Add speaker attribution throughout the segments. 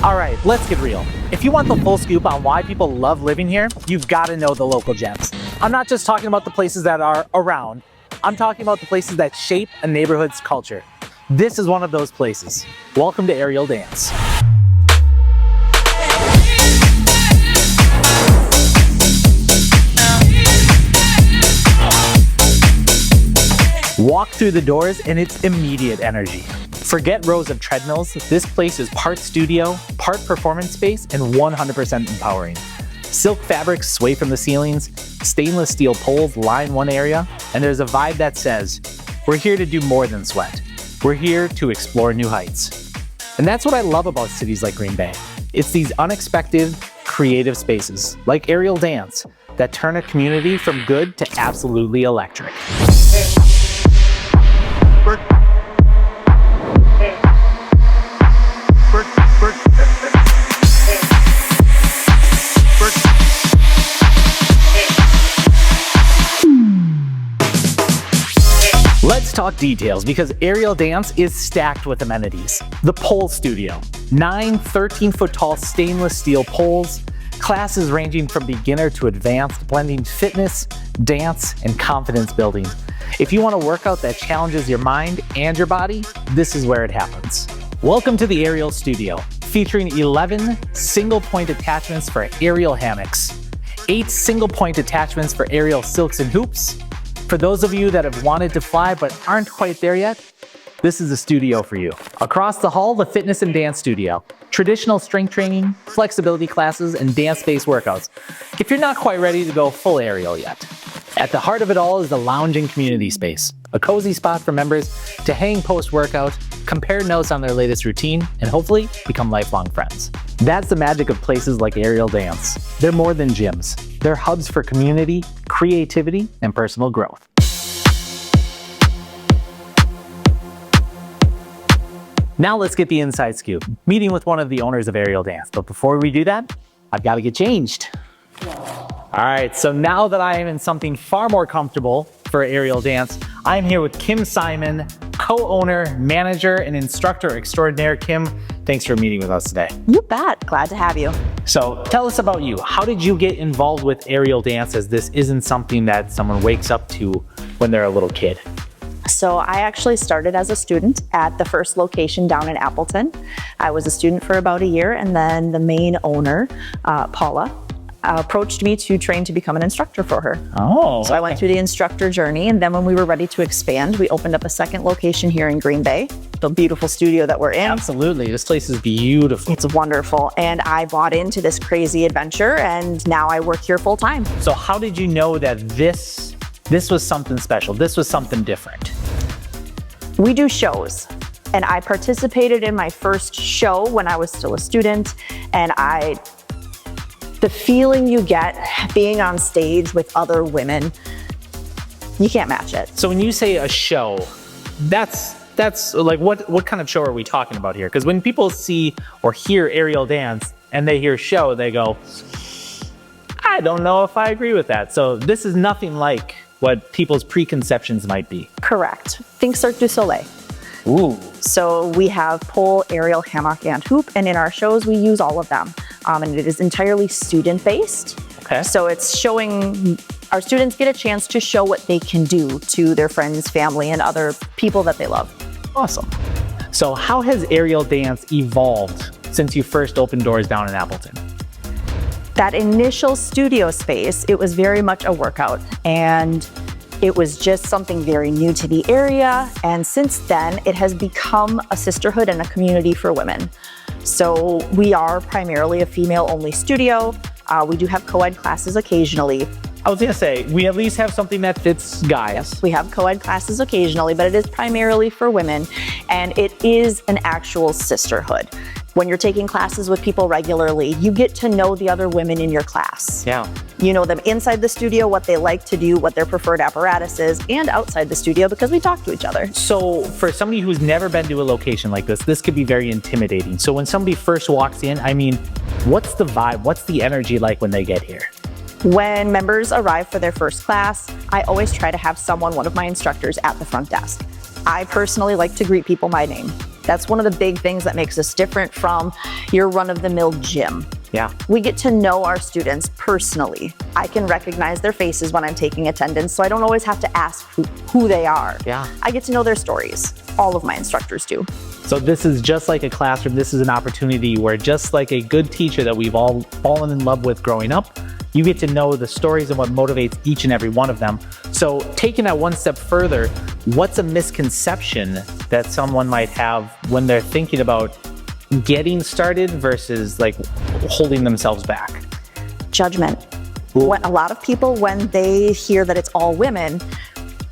Speaker 1: All right, let's get real. If you want the full scoop on why people love living here, you've got to know the local gems. I'm not just talking about the places that are around, I'm talking about the places that shape a neighborhood's culture. This is one of those places. Welcome to Aerial Dance. Walk through the doors and it's immediate energy. Forget rows of treadmills, this place is part studio, part performance space, and 100% empowering. Silk fabrics sway from the ceilings, stainless steel poles line one area, and there's a vibe that says, we're here to do more than sweat. We're here to explore new heights. And that's what I love about cities like Green Bay. It's these unexpected, creative spaces, like Aerial Dance, that turn a community from good to absolutely electric. Let's talk details because Aerial Dance is stacked with amenities. The pole studio, 9 13-foot tall stainless steel poles, classes ranging from beginner to advanced, blending fitness, dance, and confidence building. If you want a workout that challenges your mind and your body, this is where it happens. Welcome to the Aerial Studio, featuring 11 single-point attachments for aerial hammocks, 8 single-point attachments for aerial silks and hoops. For those of you that have wanted to fly but aren't quite there yet, this is the studio for you. Across the hall, the fitness and dance studio. Traditional strength training, flexibility classes, and dance-based workouts. If you're not quite ready to go full aerial yet. At the heart of it all is the lounging community space. A cozy spot for members to hang post-workout, compare notes on their latest routine, and hopefully become lifelong friends. That's the magic of places like Aerial Dance. They're more than gyms. They're hubs for community, creativity, and personal growth. Now let's get the inside scoop, meeting with one of the owners of Aerial Dance. But before we do that, I've got to get changed. All right, so now that I am in something far more comfortable for Aerial Dance, I'm here with Kim Simon, co-owner, manager, and instructor extraordinaire. Kim, thanks for meeting with us today.
Speaker 2: You bet, glad to have you.
Speaker 1: So tell us about you. How did you get involved with Aerial Dance, as this isn't something that someone wakes up to when they're a little kid?
Speaker 2: So I actually started as a student at the first location down in Appleton. I was a student for about a year, and then the main owner, Paula, approached me to train to become an instructor for her.
Speaker 1: Oh.
Speaker 2: So I went through the instructor journey, and then when we were ready to expand, we opened up a second location here in Green Bay, the beautiful studio that we're in.
Speaker 1: Absolutely, this place is beautiful.
Speaker 2: It's wonderful, and I bought into this crazy adventure, and now I work here full time.
Speaker 1: So how did you know that this was something special, this was something different?
Speaker 2: We do shows, and I participated in my first show when I was still a student, and the feeling you get being on stage with other women, you can't match it.
Speaker 1: So when you say a show, that's like what kind of show are we talking about here? Because when people see or hear Aerial Dance and they hear show, they go, I don't know if I agree with that. So this is nothing like what people's preconceptions might be.
Speaker 2: Correct. Think Cirque du Soleil.
Speaker 1: Ooh.
Speaker 2: So we have pole, aerial, hammock, and hoop, and in our shows we use all of them. And it is entirely student-based.
Speaker 1: Okay.
Speaker 2: So it's showing, our students get a chance to show what they can do to their friends, family, and other people that they love.
Speaker 1: Awesome. So how has Aerial Dance evolved since you first opened doors down in Appleton?
Speaker 2: That initial studio space, it was very much a workout, and it was just something very new to the area. And since then, it has become a sisterhood and a community for women. So we are primarily a female-only studio. We do have co-ed classes occasionally.
Speaker 1: I was gonna say, we at least have something that fits guys.
Speaker 2: We have co-ed classes occasionally, but it is primarily for women, and it is an actual sisterhood. When you're taking classes with people regularly, you get to know the other women in your class.
Speaker 1: Yeah.
Speaker 2: You know them inside the studio, what they like to do, what their preferred apparatus is, and outside the studio because we talk to each other.
Speaker 1: So for somebody who's never been to a location like this could be very intimidating. So when somebody first walks in, I mean, what's the vibe? What's the energy like when they get here?
Speaker 2: When members arrive for their first class, I always try to have one of my instructors at the front desk. I personally like to greet people by name. That's one of the big things that makes us different from your run-of-the-mill gym.
Speaker 1: Yeah.
Speaker 2: We get to know our students personally. I can recognize their faces when I'm taking attendance, so I don't always have to ask who they are.
Speaker 1: Yeah.
Speaker 2: I get to know their stories. All of my instructors do.
Speaker 1: So this is just like a classroom. This is an opportunity where, just like a good teacher that we've all fallen in love with growing up, you get to know the stories and what motivates each and every one of them. So taking that one step further, what's a misconception that someone might have when they're thinking about getting started versus like holding themselves back?
Speaker 2: Judgment. When, a lot of people, when they hear that it's all women,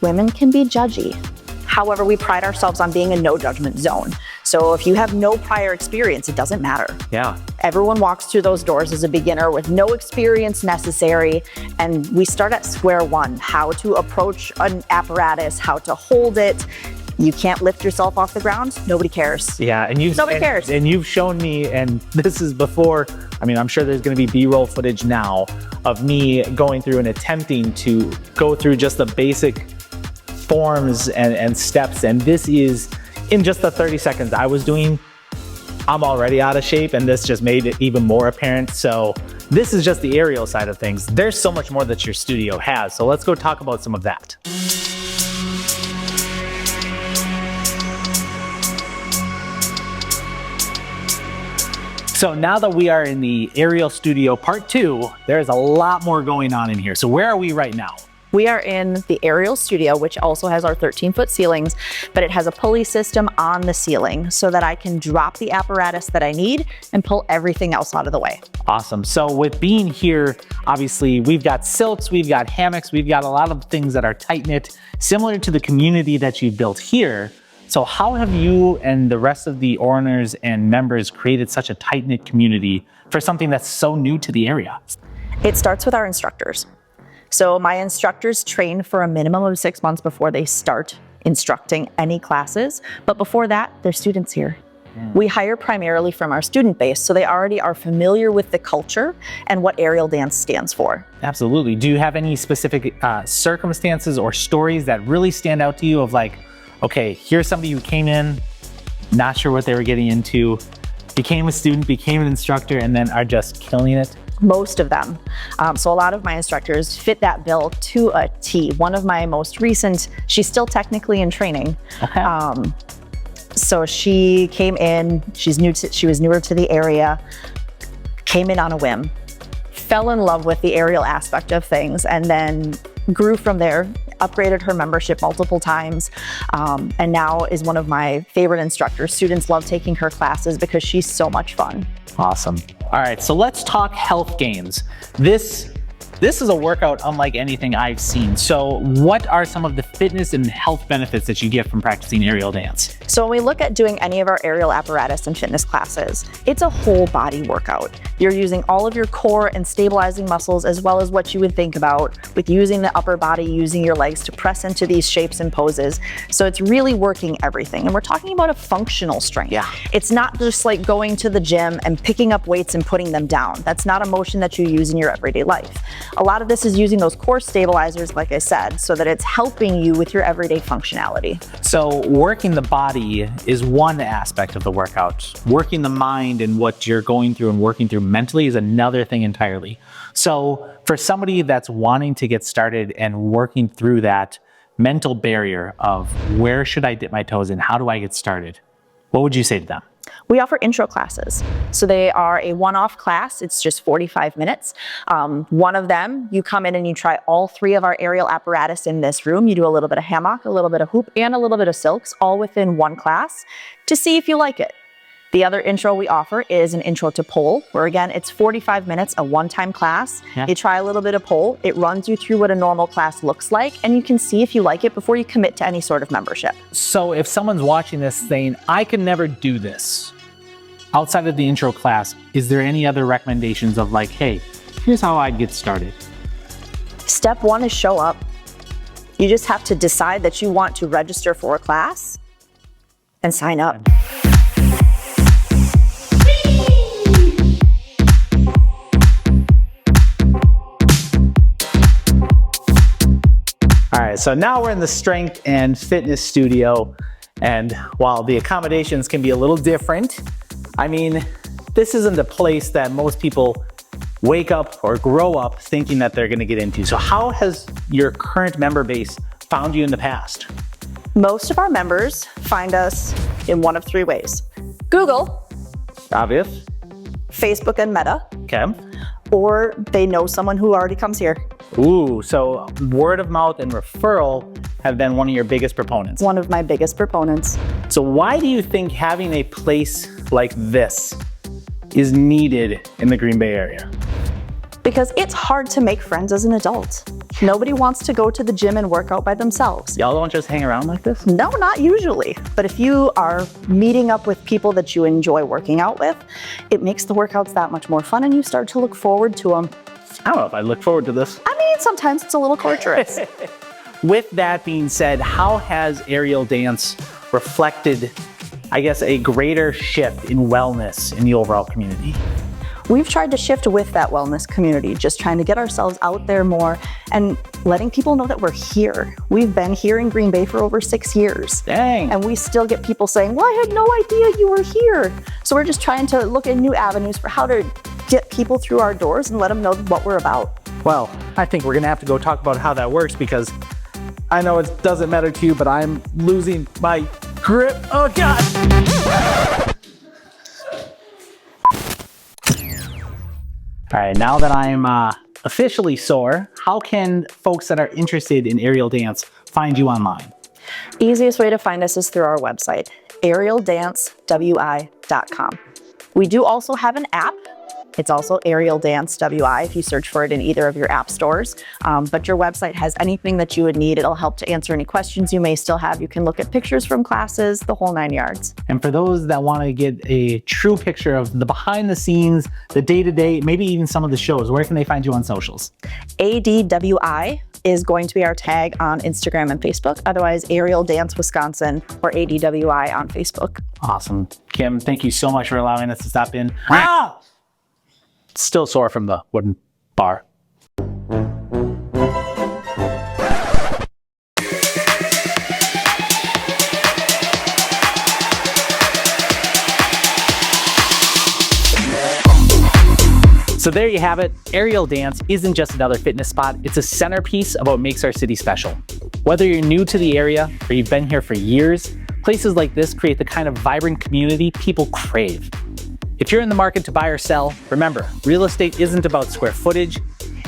Speaker 2: women can be judgy. However, we pride ourselves on being a no judgment zone. So if you have no prior experience, it doesn't matter.
Speaker 1: Yeah.
Speaker 2: Everyone walks through those doors as a beginner with no experience necessary. And we start at square one, how to approach an apparatus, how to hold it. You can't lift yourself off the ground. Nobody cares.
Speaker 1: Yeah, and
Speaker 2: Nobody cares.
Speaker 1: And you've shown me, and this is before, I mean, I'm sure there's gonna be B-roll footage now of me going through and attempting to go through just the basic forms and steps. And this is, in just the 30 seconds I was doing, I'm already out of shape, and this just made it even more apparent. So this is just the aerial side of things. There's so much more that your studio has. So let's go talk about some of that. So now that we are in the aerial studio part 2, there's a lot more going on in here. So where are we right now?
Speaker 2: We are in the aerial studio, which also has our 13-foot ceilings, but it has a pulley system on the ceiling so that I can drop the apparatus that I need and pull everything else out of the way.
Speaker 1: Awesome. So with being here, obviously we've got silks, we've got hammocks, we've got a lot of things that are tight-knit, similar to the community that you've built here. So how have you and the rest of the owners and members created such a tight-knit community for something that's so new to the area?
Speaker 2: It starts with our instructors. So my instructors train for a minimum of 6 months before they start instructing any classes. But before that, they're students here. We hire primarily from our student base, so they already are familiar with the culture and what aerial dance stands for.
Speaker 1: Absolutely. Do you have any specific circumstances or stories that really stand out to you of like, okay, here's somebody who came in, not sure what they were getting into, became a student, became an instructor, and then are just killing it?
Speaker 2: Most of them. So a lot of my instructors fit that bill to a T. One of my most recent, she's still technically in training.
Speaker 1: Okay.
Speaker 2: So she came in, she was newer to the area, came in on a whim, fell in love with the aerial aspect of things, and then grew from there, upgraded her membership multiple times, and now is one of my favorite instructors. Students love taking her classes because she's so much fun.
Speaker 1: Awesome. All right, so let's talk health gains. This is a workout unlike anything I've seen. So what are some of the fitness and health benefits that you get from practicing aerial dance?
Speaker 2: So when we look at doing any of our aerial apparatus and fitness classes, it's a whole body workout. You're using all of your core and stabilizing muscles, as well as what you would think about with using the upper body, using your legs to press into these shapes and poses. So it's really working everything. And we're talking about a functional strength.
Speaker 1: Yeah.
Speaker 2: It's not just like going to the gym and picking up weights and putting them down. That's not a motion that you use in your everyday life. A lot of this is using those core stabilizers, like I said, so that it's helping you with your everyday functionality.
Speaker 1: So working the body is one aspect of the workout. Working the mind and what you're going through and working through mentally is another thing entirely. So for somebody that's wanting to get started and working through that mental barrier of where should I dip my toes in, how do I get started, what would you say to them?
Speaker 2: We offer intro classes. So they are a one-off class. It's just 45 minutes. One of them, you come in and you try all 3 of our aerial apparatus in this room. You do a little bit of hammock, a little bit of hoop, and a little bit of silks, all within one class to see if you like it. The other intro we offer is an intro to pole, where again, it's 45 minutes, a one-time class.
Speaker 1: Yeah.
Speaker 2: You try a little bit of pole. It runs you through what a normal class looks like, and you can see if you like it before you commit to any sort of membership.
Speaker 1: So if someone's watching this saying, I can never do this, outside of the intro class, is there any other recommendations of like, hey, here's how I'd get started?
Speaker 2: Step 1 is show up. You just have to decide that you want to register for a class and sign up. All right, so now we're in the strength and fitness studio.
Speaker 1: And while the accommodations can be a little different, I mean, this isn't a place that most people wake up or grow up thinking that they're gonna get into. So how has your current member base found you in the past?
Speaker 2: Most of our members find us in one of 3 ways. Google,
Speaker 1: Obvious.
Speaker 2: Facebook and Meta,
Speaker 1: Okay.
Speaker 2: or they know someone who already comes here.
Speaker 1: Ooh, so word of mouth and referral have been one of your biggest proponents.
Speaker 2: One of my biggest proponents.
Speaker 1: So why do you think having a place like this is needed in the Green Bay area?
Speaker 2: Because it's hard to make friends as an adult. Nobody wants to go to the gym and work out by themselves.
Speaker 1: Y'all don't just hang around like this?
Speaker 2: No, not usually. But if you are meeting up with people that you enjoy working out with, it makes the workouts that much more fun and you start to look forward to them.
Speaker 1: I don't know if I look forward to this.
Speaker 2: I mean, sometimes it's a little torturous.
Speaker 1: With that being said, how has aerial dance reflected, I guess, a greater shift in wellness in the overall community?
Speaker 2: We've tried to shift with that wellness community, just trying to get ourselves out there more and letting people know that we're here. We've been here in Green Bay for over 6 years.
Speaker 1: Dang.
Speaker 2: And we still get people saying, well, I had no idea you were here. So we're just trying to look at new avenues for how to get people through our doors and let them know what we're about.
Speaker 1: Well, I think we're gonna have to go talk about how that works because I know it doesn't matter to you, but I'm losing my grip. Oh God. All right, now that I'm officially sore, how can folks that are interested in aerial dance find you online?
Speaker 2: Easiest way to find us is through our website, aerialdancewi.com. We do also have an app. It's also Aerial Dance WI if you search for it in either of your app stores. But your website has anything that you would need. It'll help to answer any questions you may still have. You can look at pictures from classes, the whole 9 yards.
Speaker 1: And for those that want to get a true picture of the behind the scenes, the day-to-day, maybe even some of the shows, where can they find you on socials?
Speaker 2: ADWI is going to be our tag on Instagram and Facebook. Otherwise, Aerial Dance Wisconsin or ADWI on Facebook.
Speaker 1: Awesome. Kim, thank you so much for allowing us to stop in. Ah! Still sore from the wooden bar. So there you have it. Aerial dance isn't just another fitness spot. It's a centerpiece of what makes our city special. Whether you're new to the area or you've been here for years, places like this create the kind of vibrant community people crave. If you're in the market to buy or sell, remember, real estate isn't about square footage.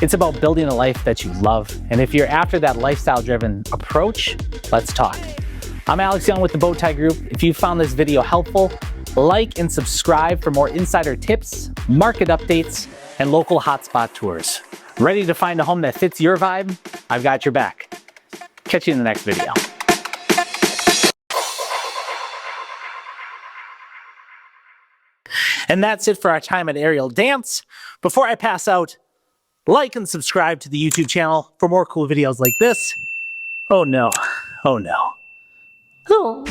Speaker 1: It's about building a life that you love. And if you're after that lifestyle-driven approach, let's talk. I'm Alex Young with the Bowtie Group. If you found this video helpful, like and subscribe for more insider tips, market updates, and local hotspot tours. Ready to find a home that fits your vibe? I've got your back. Catch you in the next video. And that's it for our time at Aerial Dance. Before I pass out, like and subscribe to the YouTube channel for more cool videos like this. Oh no, oh no. Oh.